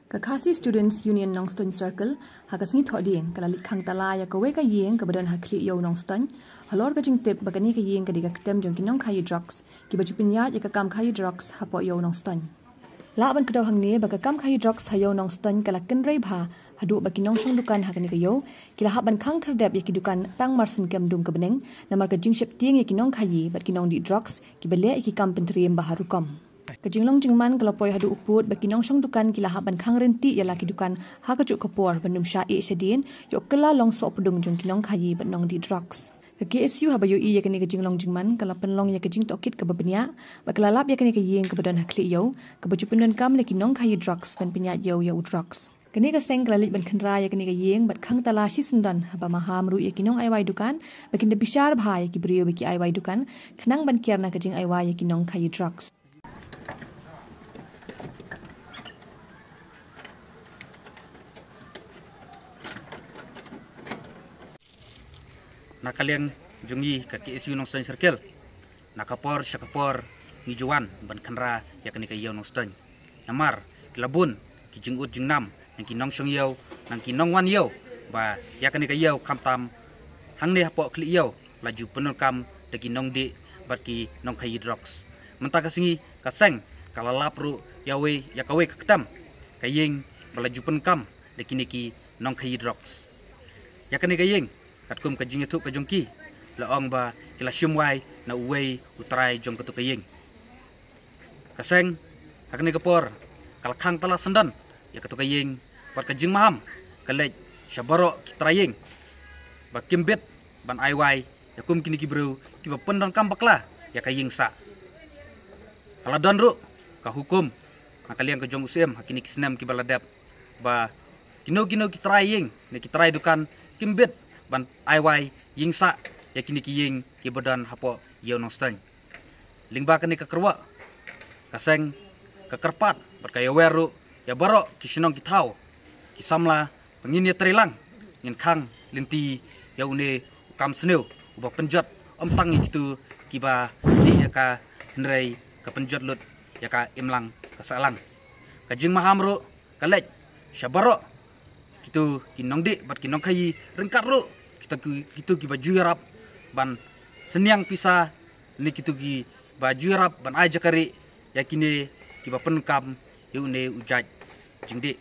Kakasi Students Union Nongston Circle hakasngi thoding kalalik khang tala ya kawe ka yeng kabadan hakli yo nongston halor ka jing tip bakani ka yeng kadiga ketem jong kinong khayi drugs ki bajupinya ya ka kam khayi drugs hapo yo nongston la ban kdo hangne baka kam khayi drugs hayo nongston kalakin rei bha hadu baki nongshong dukan hakani ka yo kila haban khang khardep ya ki dukan tang marsin kem dum ka beneng namar ka jing shep tieng ya kinong khayi bat kinong di drugs ki bele ki kam pentriem baharukom Kajinglong jingman kalapoi hadu uput baki nongshong dukan kila haban khang renti ya laki dukan ha kajuk kapor bandum syai sedin yo kela long so pudung jong kinong khayi bat nong di drugs ke KSU habayu I yakani kajinglong jingman kalapan long ya kajing tokit ke babenya bakalap yakani ka yeng ke badan hakli yo ke bajupundan kam laki nong khayi drugs ban pinya yo drugs kani ka seng kalalik ban khanra yakani ka yeng bat khang talashi sundan haba maham ru yakinong aiwai dukan bakin de bishar bha yaki brio baki aiwai dukan khnang ban kierna kajing aiwai yakinong khayi drugs Nakaliang jungi ka KSU Nongston Circle nakapor syakapor ngijuan ban khanra yakni ka yaw Nongston namar kilabun ki jingut jingnam nang kinong syong yaw nang kinong wan yaw ba yakni ka yaw kamtam hangne hapo kli yaw laju penul kam de kinong di bat ki nong khayi drugs menta kasingi kaseng kalalap ru yawe yakawe kaktam kayeng balaju pen kam de kiniki nong khayi drugs yakni kayeng katkum kajing itu kajongki laong ba kila syumwai na uwei utrai jong katu kayeng kaseng hakni kapor kalkhang tala sendan ya katu kayeng par kajing maham kalej syabaro kitrayeng ba kimbet ban aiwai yakum kini kibru kiba pendon kambakla ya kayeng sa aladon ru ka hukum nakaliang kajong usem hakini kisnem kibaladap ba kino kitrayeng ne kitray dukan kimbet ban aiwai yingsa yakini kiying ki badan hapo yaw Nongston lingba kani kakerwa kaseng kakerpat berkaya weru ya baro kisinong kitau kisamla pengini trilang ngin khang linti yaune kam sneu uba penjot omtang gitu kiba ni yaka nrei ka penjot lut yaka imlang kasalang kajing mahamru kalej syabaro gitu kinong di bat kinong khayi rengkat ru kita ki baju yarap ban seniang pisah ni kitu ki baju yarap ban aja kari yakini ki ba penkam yune ujaj jingdi